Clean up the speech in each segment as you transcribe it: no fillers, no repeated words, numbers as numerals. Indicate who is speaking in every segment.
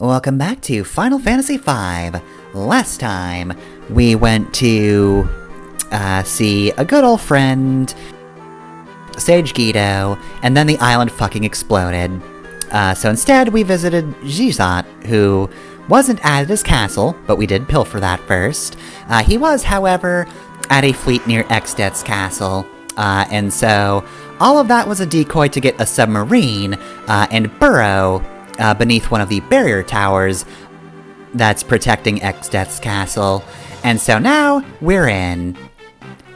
Speaker 1: Welcome back to Final Fantasy V. Last time, we went to see a good old friend, Sage Guido, and then the island fucking exploded. So instead, we visited Gisant, who wasn't at his castle, but we did pilfer that first. He was, however, at a fleet near Exdet's castle, and so all of that was a decoy to get a submarine and burrow beneath one of the barrier towers that's protecting Exdet's castle. And so now, we're in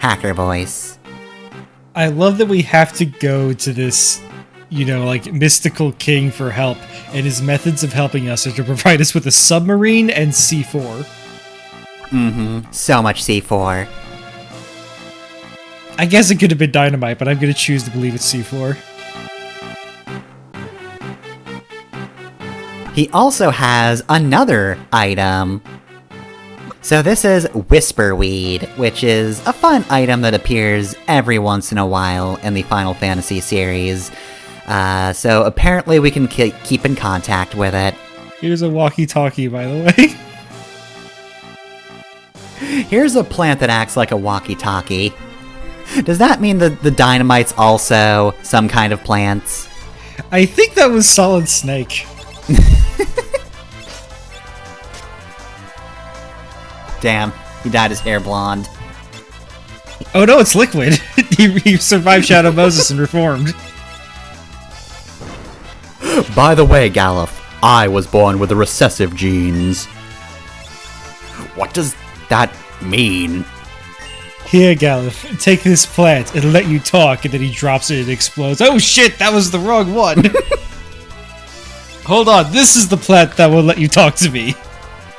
Speaker 1: Hacker Voice.
Speaker 2: I love that we have to go to this, mystical king for help, and his methods of helping us are to provide us with a submarine and C4.
Speaker 1: So much C4.
Speaker 2: I guess it could have been dynamite, but I'm going to choose to believe it's C4.
Speaker 1: He also has another item. So this is Whisperweed, which is a fun item that appears every once in a while in the Final Fantasy series. So apparently we can keep in contact with it.
Speaker 2: Here's a walkie-talkie, by the
Speaker 1: way. Here's a plant that acts like a walkie-talkie. Does that mean that the dynamite's also some kind of plants?
Speaker 2: I think that was Solid Snake.
Speaker 1: Damn, he dyed his hair blonde.
Speaker 2: Oh no, it's Liquid! he survived Shadow Moses and reformed.
Speaker 1: By the way, Galuf, I was born with the recessive genes. What does that mean?
Speaker 2: Here, Galuf, take this plant, it'll let you talk, and then he drops it and it explodes. Oh shit, that was the wrong one! Hold on, this is the plant that will let you talk to me.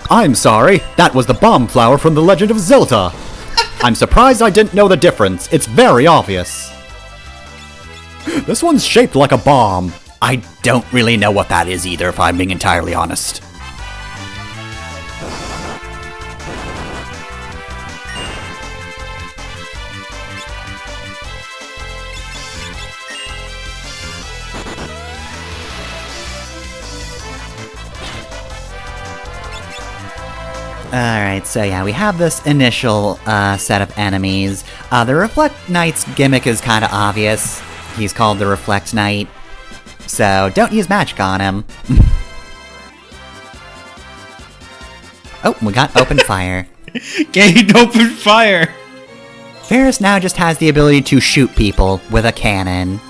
Speaker 3: I'm sorry, that was the bomb flower from The Legend of Zelda. I'm surprised I didn't know the difference. It's very obvious. This one's shaped like a bomb. I don't really know what that is either, if I'm being entirely honest.
Speaker 1: Alright, so yeah, we have this initial set of enemies. The Reflect Knight's gimmick is kind of obvious. He's called the Reflect Knight. So don't use magic on him. Oh, we got open fire.
Speaker 2: Gained open fire!
Speaker 1: Faris now just has the ability to shoot people with a cannon.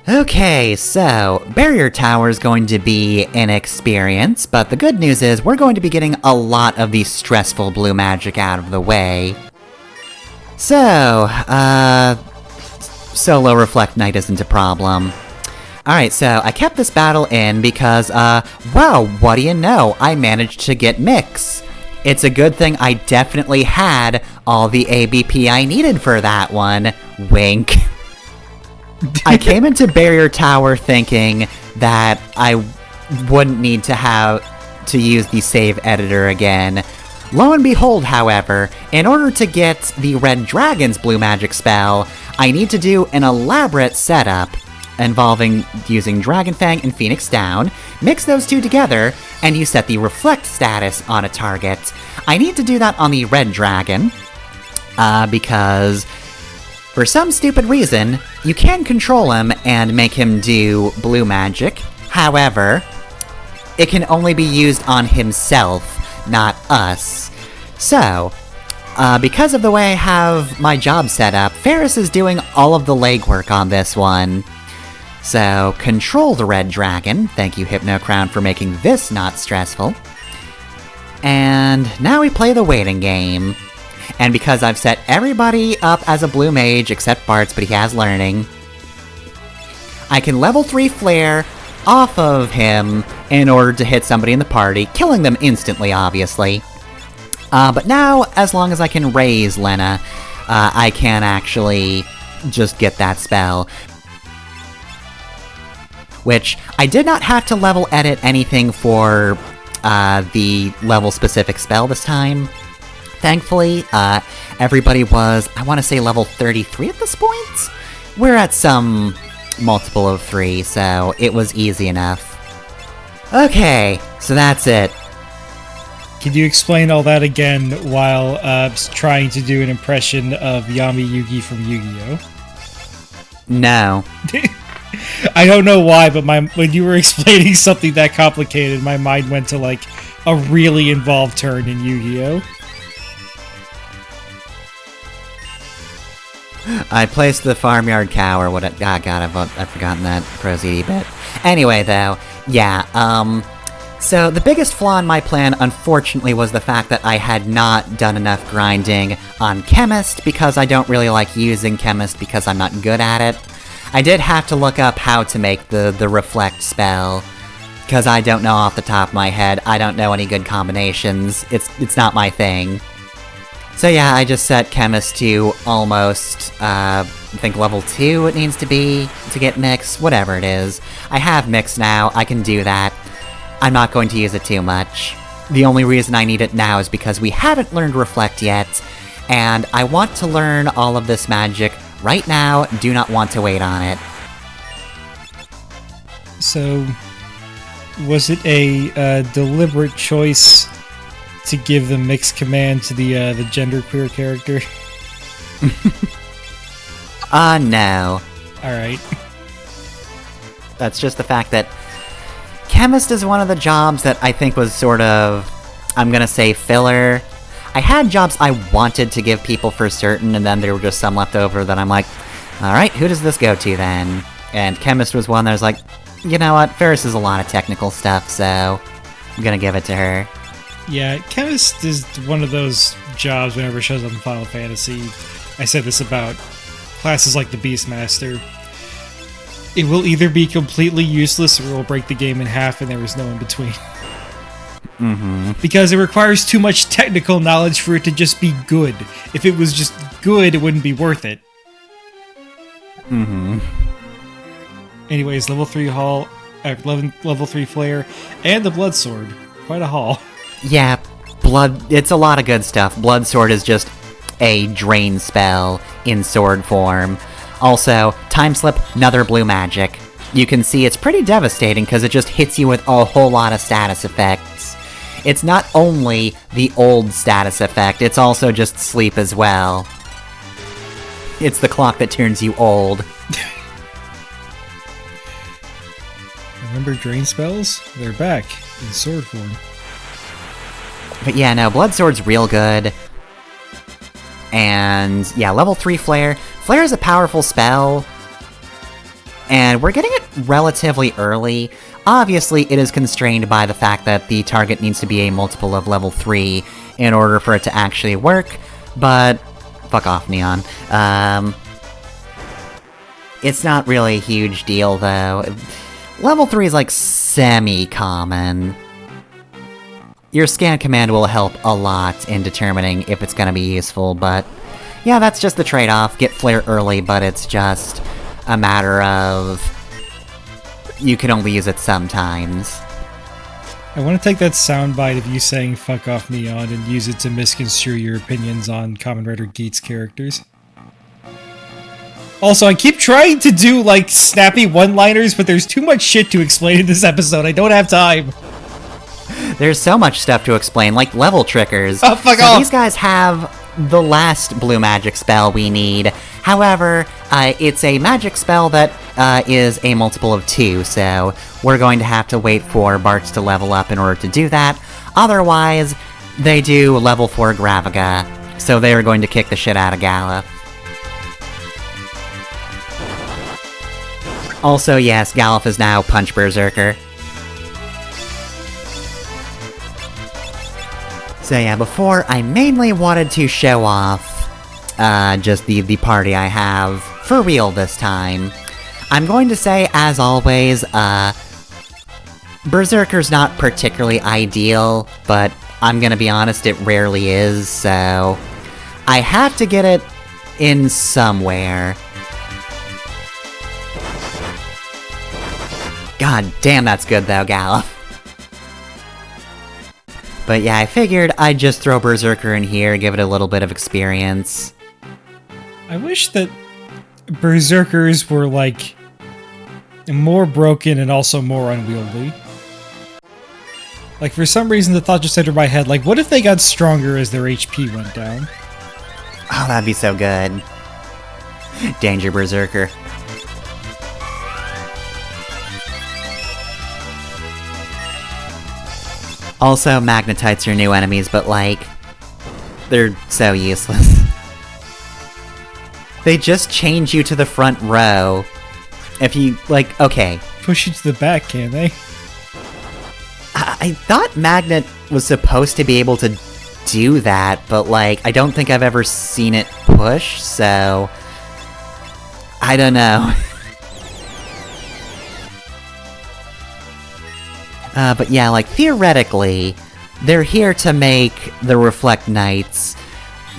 Speaker 1: Okay, so Barrier Tower is going to be an experience, but the good news is we're going to be getting a lot of the stressful blue magic out of the way. So, solo Reflect Knight isn't a problem. Alright, so I kept this battle in because, wow, what do you know? I managed to get Mix. It's a good thing I definitely had all the ABP I needed for that one. Wink. I came into Barrier Tower thinking that I wouldn't need to use the save editor again. Lo and behold, however, in order to get the Red Dragon's blue magic spell, I need to do an elaborate setup involving using Dragon Fang and Phoenix Down, mix those two together, and you set the Reflect status on a target. I need to do that on the Red Dragon, because for some stupid reason, you can control him and make him do blue magic. However, it can only be used on himself, not us. So, because of the way I have my job set up, Faris is doing all of the legwork on this one. So, control the Red Dragon. Thank you, Hypno Crown, for making this not stressful. And now we play the waiting game. And because I've set everybody up as a blue mage except Bartz, but he has learning, I can level 3 flare off of him in order to hit somebody in the party, killing them instantly, obviously. But now, as long as I can raise Lena, I can actually just get that spell. Which, I did not have to level edit anything for the level-specific spell this time. Thankfully, everybody was, I want to say, level 33 at this point? We're at some multiple of 3, so it was easy enough. Okay, so that's it.
Speaker 2: Can you explain all that again while trying to do an impression of Yami Yugi from Yu-Gi-Oh?
Speaker 1: No.
Speaker 2: I don't know why, but when you were explaining something that complicated, my mind went to like a really involved turn in Yu-Gi-Oh.
Speaker 1: I placed the farmyard cow or what? God, I've forgotten that prosody bit. Anyway, though, yeah. So the biggest flaw in my plan, unfortunately, was the fact that I had not done enough grinding on Chemist because I don't really like using Chemist because I'm not good at it. I did have to look up how to make the Reflect spell because I don't know off the top of my head. I don't know any good combinations. It's not my thing. So yeah, I just set Chemist to almost, I think level 2 it needs to be to get Mix, whatever it is. I have Mix now, I can do that. I'm not going to use it too much. The only reason I need it now is because we haven't learned Reflect yet, and I want to learn all of this magic right now, do not want to wait on it.
Speaker 2: So, was it a deliberate choice to give the Mix command to the genderqueer character?
Speaker 1: No.
Speaker 2: Alright.
Speaker 1: That's just the fact that Chemist is one of the jobs that I think was sort of, I'm gonna say, filler. I had jobs I wanted to give people for certain, and then there were just some left over that I'm like, alright, who does this go to then? And Chemist was one that was like, you know what, Ferris is a lot of technical stuff, so I'm gonna give it to her.
Speaker 2: Yeah, Chemist is one of those jobs whenever it shows up in Final Fantasy. I said this about classes like the Beastmaster. It will either be completely useless or it will break the game in half and there is no in between.
Speaker 1: Mm-hmm.
Speaker 2: Because it requires too much technical knowledge for it to just be good. If it was just good, it wouldn't be worth it.
Speaker 1: Mm-hmm.
Speaker 2: Anyways, level 3 haul, level 3 flare, and the blood sword. Quite a haul.
Speaker 1: Yeah, it's a lot of good stuff. Blood Sword is just a drain spell in sword form. Also, Time Slip, another blue magic. You can see it's pretty devastating because it just hits you with a whole lot of status effects. It's not only the old status effect, it's also just sleep as well. It's the clock that turns you old.
Speaker 2: Remember drain spells? They're back in sword form.
Speaker 1: But yeah, no, Blood Sword's real good. And yeah, level 3 Flare. Flare is a powerful spell. And we're getting it relatively early. Obviously, it is constrained by the fact that the target needs to be a multiple of level 3 in order for it to actually work. But fuck off, Neon. It's not really a huge deal, though. Level 3 is like semi-common. Your scan command will help a lot in determining if it's gonna be useful, but yeah, that's just the trade-off. Get Flare early, but it's just a matter of you can only use it sometimes.
Speaker 2: I want to take that soundbite of you saying fuck off Neon and use it to misconstrue your opinions on Kamen Rider Geats characters. Also, I keep trying to do, like, snappy one-liners, but there's too much shit to explain in this episode. I don't have time.
Speaker 1: There's so much stuff to explain, like level triggers.
Speaker 2: Oh, fuck
Speaker 1: so
Speaker 2: off!
Speaker 1: These guys have the last blue magic spell we need. However, it's a magic spell that is a multiple of 2, so we're going to have to wait for Bartz to level up in order to do that. Otherwise, they do level 4 Gravaga, so they are going to kick the shit out of Gala. Also, yes, Galuf is now Punch Berserker. So yeah, before, I mainly wanted to show off just the party I have, for real this time. I'm going to say, as always, Berserker's not particularly ideal, but I'm gonna be honest, it rarely is, so I have to get it in somewhere. God damn, that's good though, Galuf. But yeah, I figured I'd just throw Berserker in here, give it a little bit of experience.
Speaker 2: I wish that Berserkers were, like, more broken and also more unwieldy. Like, for some reason, the thought just entered my head, like, what if they got stronger as their HP went down?
Speaker 1: Oh, that'd be so good. Danger Berserker. Also, Magnetites are new enemies, but like, they're so useless. They just change you to the front row. If you, like, okay.
Speaker 2: Push you to the back, can they?
Speaker 1: I thought Magnet was supposed to be able to do that, but like, I don't think I've ever seen it push, so... I don't know. But yeah, like, theoretically, they're here to make the Reflect Knights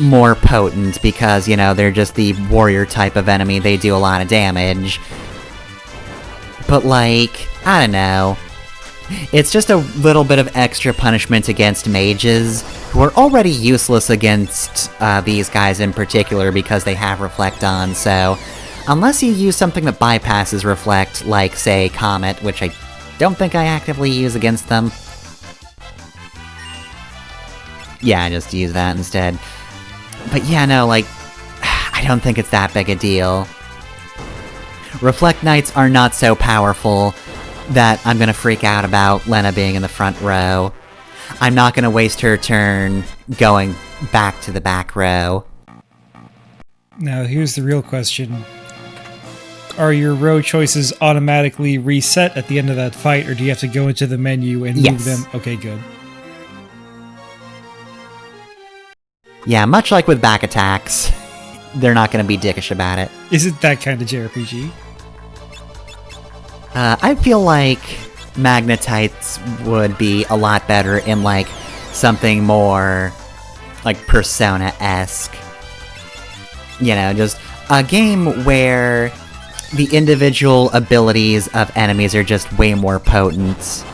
Speaker 1: more potent because, you know, they're just the warrior type of enemy, they do a lot of damage. But like, I don't know. It's just a little bit of extra punishment against mages, who are already useless against these guys in particular because they have Reflect on, so... Unless you use something that bypasses Reflect, like, say, Comet, which I don't think I actively use against them. Yeah, I just use that instead. But yeah, no, like, I don't think it's that big a deal. Reflect Knights are not so powerful that I'm gonna freak out about Lena being in the front row. I'm not gonna waste her turn going back to the back row.
Speaker 2: Now, here's the real question. Are your row choices automatically reset at the end of that fight, or do you have to go into the menu and move them? Okay, good.
Speaker 1: Yeah, much like with back attacks, they're not gonna be dickish about it.
Speaker 2: Is it that kind of JRPG?
Speaker 1: I feel like Magnetites would be a lot better in, like, something more, like, Persona-esque. You know, just a game where the individual abilities of enemies are just way more potent.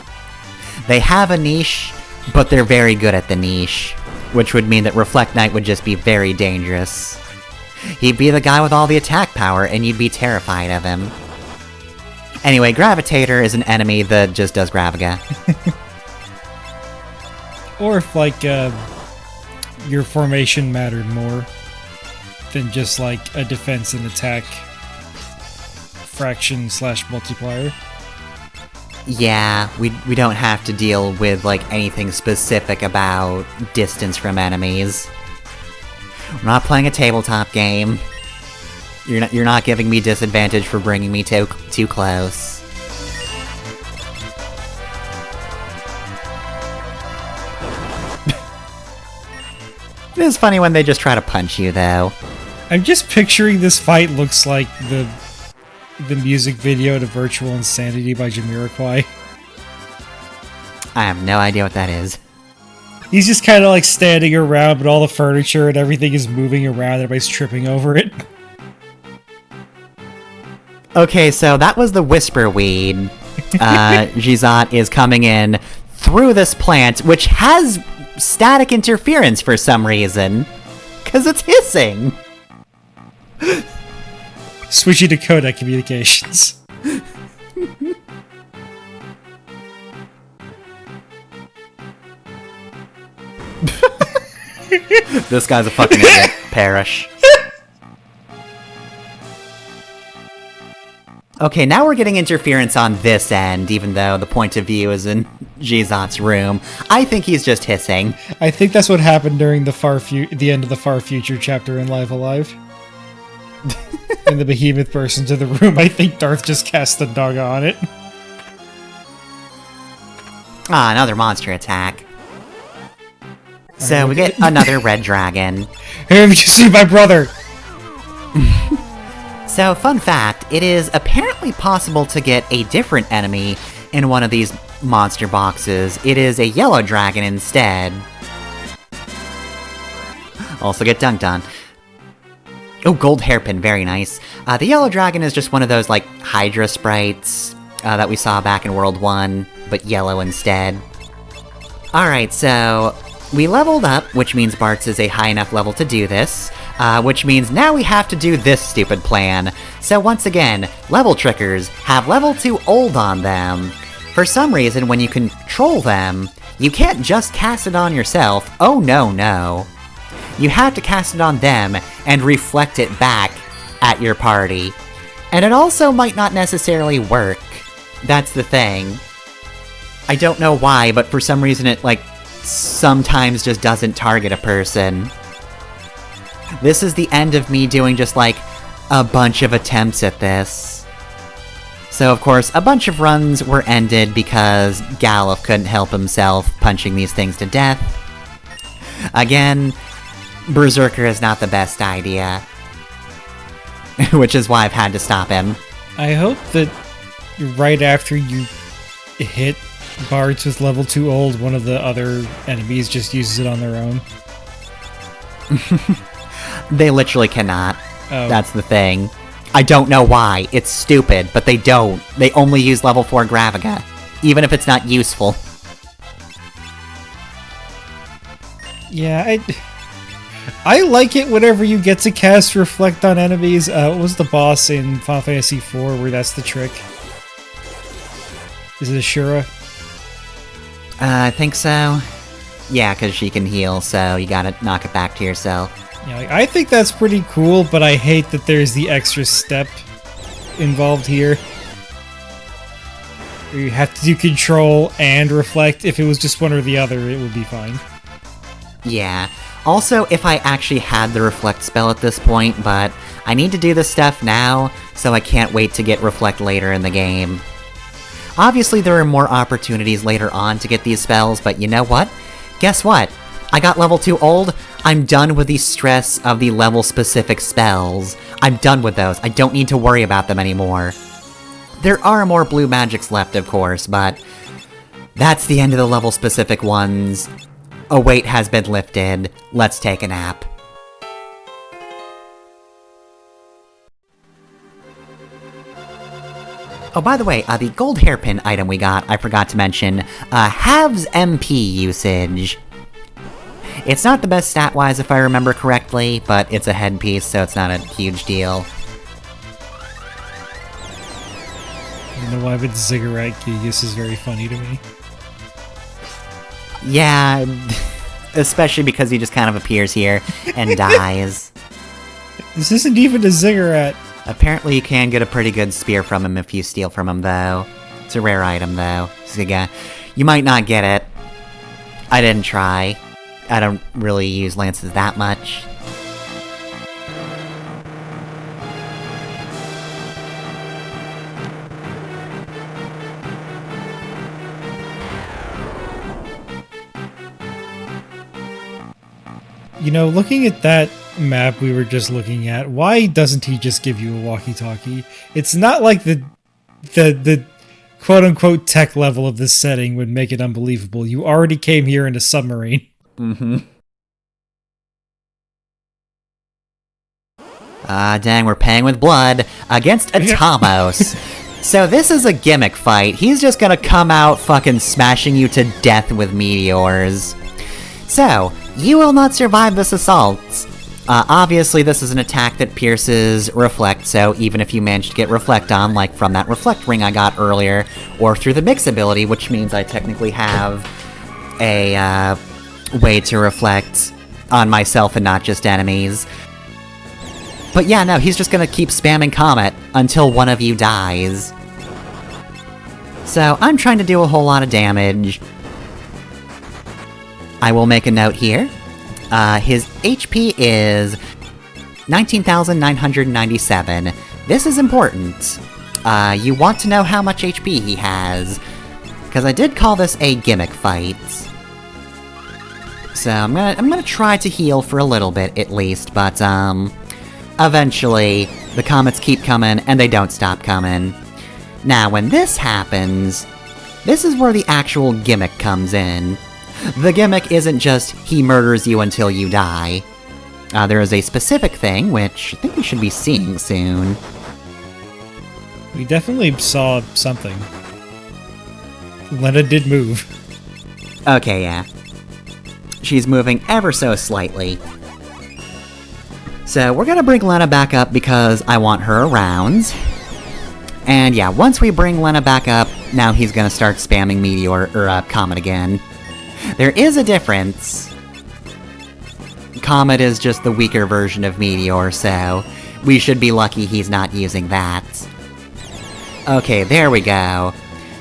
Speaker 1: They have a niche, but they're very good at the niche, which would mean that Reflect Knight would just be very dangerous. He'd be the guy with all the attack power, and you'd be terrified of him. Anyway, Gravitator is an enemy that just does Gravaga.
Speaker 2: Or if, like, your formation mattered more than just, like, a defense and attack fraction / multiplier.
Speaker 1: Yeah, we don't have to deal with, like, anything specific about distance from enemies. We're not playing a tabletop game. You're not giving me disadvantage for bringing me too close. It is funny when they just try to punch you, though.
Speaker 2: I'm just picturing this fight looks like the music video to Virtual Insanity by Jamiroquai.
Speaker 1: I have no idea what that is.
Speaker 2: He's just kind of like standing around, but all the furniture and everything is moving around, everybody's tripping over it.
Speaker 1: Okay, so that was the Whisper Weed. Gizat is coming in through this plant, which has static interference for some reason. Because it's hissing!
Speaker 2: Switching to codec communications.
Speaker 1: This guy's a fucking idiot. Perish. Okay, now we're getting interference on this end, even though the point of view is in Gizat's room. I think he's just hissing.
Speaker 2: I think that's what happened during the end of the Far Future chapter in Live Alive. And the behemoth burst into the room. I think Darth just cast the dog on it.
Speaker 1: Ah, another monster attack. So we get another red dragon.
Speaker 2: Hey, did you see my brother?
Speaker 1: So, fun fact, it is apparently possible to get a different enemy in one of these monster boxes. It is a yellow dragon instead. Also get dunked on. Oh, gold hairpin, very nice. The yellow dragon is just one of those, like, Hydra sprites that we saw back in World 1, but yellow instead. Alright, so we leveled up, which means Bartz is a high enough level to do this. Which means now we have to do this stupid plan. So once again, level trickers have level 2 old on them. For some reason, when you control them, you can't just cast it on yourself. Oh no, no. You have to cast it on them and reflect it back at your party. And it also might not necessarily work. That's the thing. I don't know why, but for some reason it, like, sometimes just doesn't target a person. This is the end of me doing just, like, a bunch of attempts at this. So, of course, a bunch of runs were ended because Galuf couldn't help himself punching these things to death. Again, Berserker is not the best idea. Which is why I've had to stop him.
Speaker 2: I hope that right after you hit Bards with level 2 ult, one of the other enemies just uses it on their own.
Speaker 1: They literally cannot.
Speaker 2: Oh.
Speaker 1: That's the thing. I don't know why. It's stupid, but they don't. They only use level 4 Graviga, even if it's not useful.
Speaker 2: Yeah, I like it whenever you get to cast Reflect on enemies. What was the boss in Final Fantasy IV where that's the trick? Is it Ashura?
Speaker 1: I think so. Yeah, because she can heal, so you gotta knock it back to yourself.
Speaker 2: Yeah, like, I think that's pretty cool, but I hate that there's the extra step involved here. Where you have to do control and reflect. If it was just one or the other, it would be fine.
Speaker 1: Yeah. Also, if I actually had the Reflect spell at this point, but I need to do this stuff now, so I can't wait to get Reflect later in the game. Obviously, there are more opportunities later on to get these spells, but you know what? Guess what? I got level 2 old. I'm done with the stress of the level-specific spells. I'm done with those. I don't need to worry about them anymore. There are more blue magics left, of course, but that's the end of the level-specific ones. A weight has been lifted. Let's take a nap. Oh, by the way, the gold hairpin item we got, I forgot to mention, halves MP usage. It's not the best stat-wise if I remember correctly, but it's a headpiece, so it's not a huge deal.
Speaker 2: I don't know why, but Ziggurat Gigas is very funny to me.
Speaker 1: Yeah, especially because he just kind of appears here and dies.
Speaker 2: This isn't even a Ziggurat.
Speaker 1: Apparently you can get a pretty good spear from him if you steal from him, though. It's a rare item, though. Ziga. You might not get it. I didn't try. I don't really use lances that much.
Speaker 2: You know, looking at that map we were just looking at, why doesn't he just give you a walkie-talkie? It's not like the quote-unquote tech level of this setting would make it unbelievable. You already came here in a submarine.
Speaker 1: Mm-hmm. Dang, we're paying with blood against Atomos. So this is a gimmick fight. He's just gonna come out fucking smashing you to death with meteors. So, you will not survive this assault. Obviously this is an attack that pierces Reflect, so even if you manage to get Reflect on, like from that Reflect ring I got earlier, or through the Mix ability, which means I technically have a, way to reflect on myself and not just enemies. But yeah, no, he's just gonna keep spamming Comet until one of you dies. So, I'm trying to do a whole lot of damage. I will make a note here. His HP is 19,997. This is important. You want to know how much HP he has, because I did call this a gimmick fight. So I'm gonna try to heal for a little bit at least, but eventually the comets keep coming and they don't stop coming. Now when this happens, this is where the actual gimmick comes in. The gimmick isn't just he murders you until you die. There is a specific thing, which I think we should be seeing soon.
Speaker 2: We definitely saw something. Lena did move.
Speaker 1: Okay, yeah. She's moving ever so slightly. So we're gonna bring Lena back up because I want her around. And yeah, once we bring Lena back up, now he's gonna start spamming Meteor, or Comet again. There is a difference. Comet is just the weaker version of Meteor, so we should be lucky he's not using that. Okay, there we go.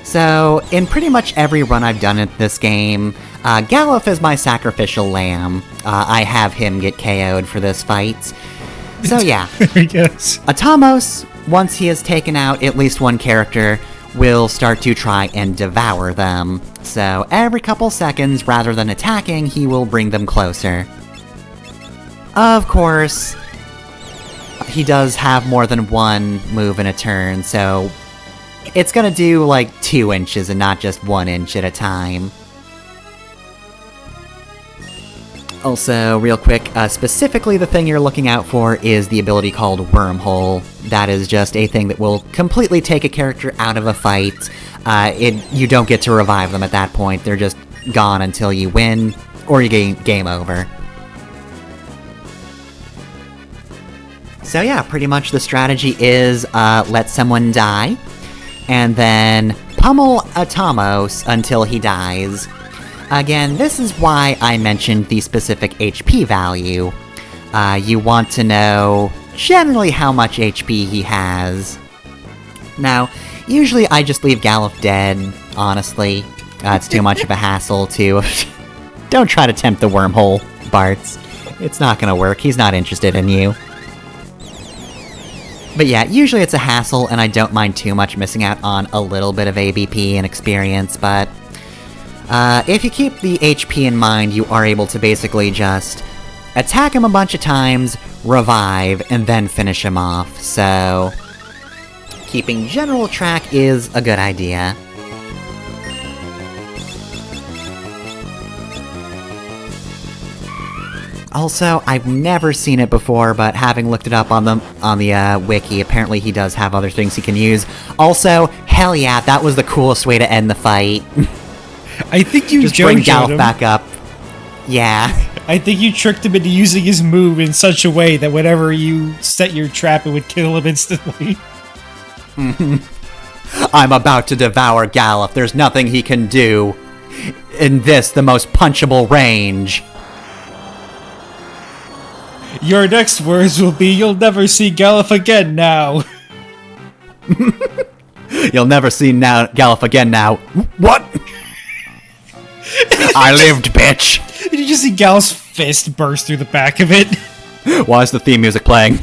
Speaker 1: So, in pretty much every run I've done at this game, Galuf is my sacrificial lamb. I have him get KO'd for this fight. So yeah.
Speaker 2: There he goes.
Speaker 1: Atomos, once he has taken out at least one character, will start to try and devour them. So every couple seconds, rather than attacking, he will bring them closer. Of course, he does have more than one move in a turn, so it's gonna do like 2 inches and not just 1 inch at a time. Also, real quick, specifically the thing you're looking out for is the ability called Wormhole. That is just a thing that will completely take a character out of a fight. You don't get to revive them at that point, they're just gone until you win, or you game over. So yeah, pretty much the strategy is, let someone die, and then pummel Atomos until he dies. Again, this is why I mentioned the specific HP value. You want to know generally how much HP he has. Now, usually I just leave Galuf dead, honestly. It's too much of a hassle to... Don't try to tempt the wormhole, Bartz. It's not gonna work, he's not interested in you. But yeah, usually it's a hassle, and I don't mind too much missing out on a little bit of ABP and experience, but... if you keep the HP in mind, you are able to basically just attack him a bunch of times, revive, and then finish him off, so... keeping general track is a good idea. Also, I've never seen it before, but having looked it up on the wiki, apparently he does have other things he can use. Also, hell yeah, that was the coolest way to end the fight.
Speaker 2: I think you
Speaker 1: just bring
Speaker 2: JoJo'd
Speaker 1: Galuf
Speaker 2: him.
Speaker 1: back up. Yeah.
Speaker 2: I think you tricked him into using his move in such a way that whenever you set your trap, it would kill him instantly.
Speaker 1: I'm about to devour Galuf. There's nothing he can do in this, the most punchable range.
Speaker 2: Your next words will be, "You'll never see Galuf again now."
Speaker 3: You'll never see Galuf again now. What? I lived, bitch!
Speaker 2: Did you just see Galuf's fist burst through the back of it?
Speaker 3: Why is the theme music playing?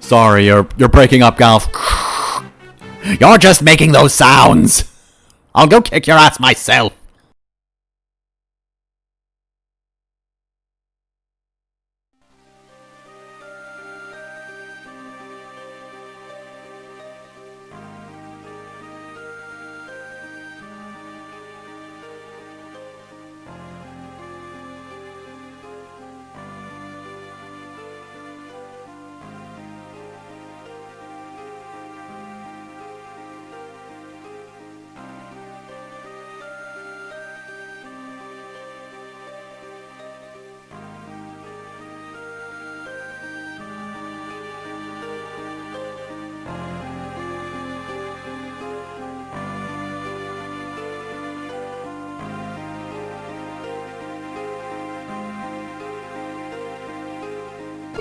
Speaker 3: Sorry, you're breaking up, Galuf. You're just making those sounds. I'll go kick your ass myself.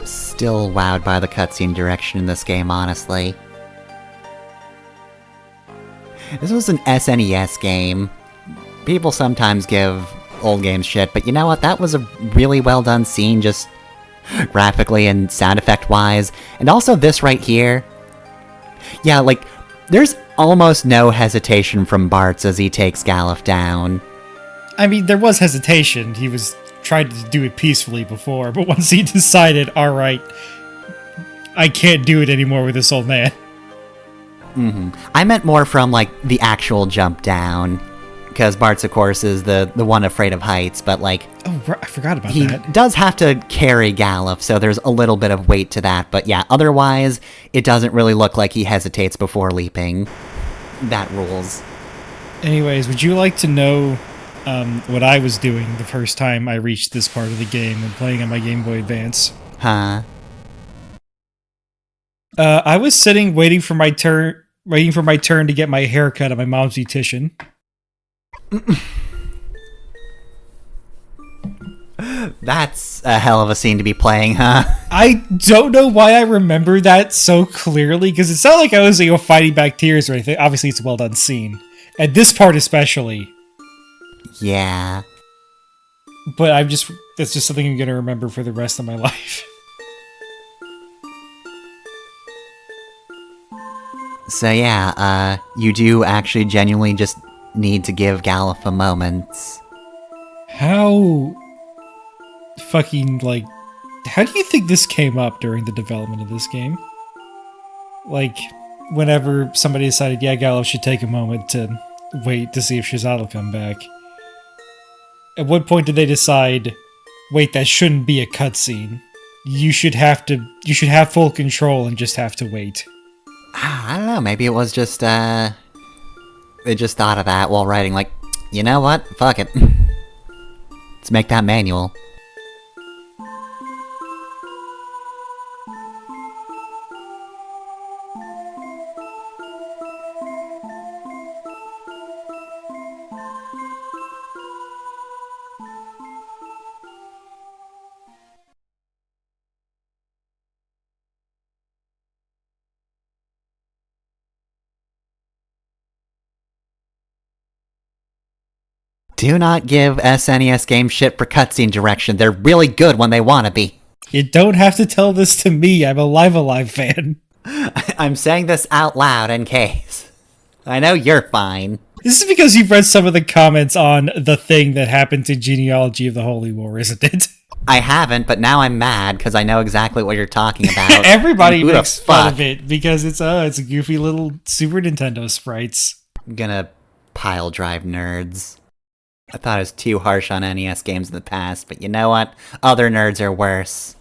Speaker 1: Still wowed by the cutscene direction in this game, honestly. This was an SNES game. People sometimes give old games shit, but you know what? That was a really well done scene, just graphically and sound effect wise. And also this right here. Yeah, like, there's almost no hesitation from Bartz as he takes Galuf down.
Speaker 2: I mean, there was hesitation. He was trying to do it peacefully before, but once he decided, alright, I can't do it anymore with this old man.
Speaker 1: I meant more from, like, the actual jump down. Because Bartz, of course, is the one afraid of heights, but, like...
Speaker 2: Oh, I forgot about
Speaker 1: he
Speaker 2: that.
Speaker 1: does have to carry Galuf, so there's a little bit of weight to that. But yeah, otherwise, it doesn't really look like he hesitates before leaping. That rules.
Speaker 2: Anyways, would you like to know what I was doing the first time I reached this part of the game when playing on my Game Boy Advance?
Speaker 1: Huh?
Speaker 2: I was sitting waiting for my turn to get my hair cut at my mom's beautician.
Speaker 1: That's a hell of a scene to be playing, huh?
Speaker 2: I don't know why I remember that so clearly, because it's not like I was fighting back tears or anything. Obviously, it's a well done scene. And this part especially.
Speaker 1: Yeah.
Speaker 2: But that's just something I'm gonna remember for the rest of my life.
Speaker 1: So yeah, you do actually genuinely just need to give Galuf a moment.
Speaker 2: How fucking, like, how do you think this came up during the development of this game? Like, whenever somebody decided, yeah, Galuf should take a moment to wait to see if Shazad will come back. At what point did they decide, wait, that shouldn't be a cutscene. You should have full control and just have to wait.
Speaker 1: I don't know, maybe it was just, they just thought of that while writing, like, you know what? Fuck it. Let's make that manual. Do not give SNES games shit for cutscene direction. They're really good when they want to be.
Speaker 2: You don't have to tell this to me. I'm a Live Alive fan.
Speaker 1: I'm saying this out loud in case. I know you're fine.
Speaker 2: This is because you've read some of the comments on the thing that happened to Genealogy of the Holy War, isn't it?
Speaker 1: I haven't, but now I'm mad because I know exactly what you're talking about.
Speaker 2: Everybody
Speaker 1: Who the
Speaker 2: makes fun
Speaker 1: fuck?
Speaker 2: of it because it's goofy little Super Nintendo sprites.
Speaker 1: I'm gonna pile drive nerds. I thought it was too harsh on NES games in the past, but you know what? Other nerds are worse.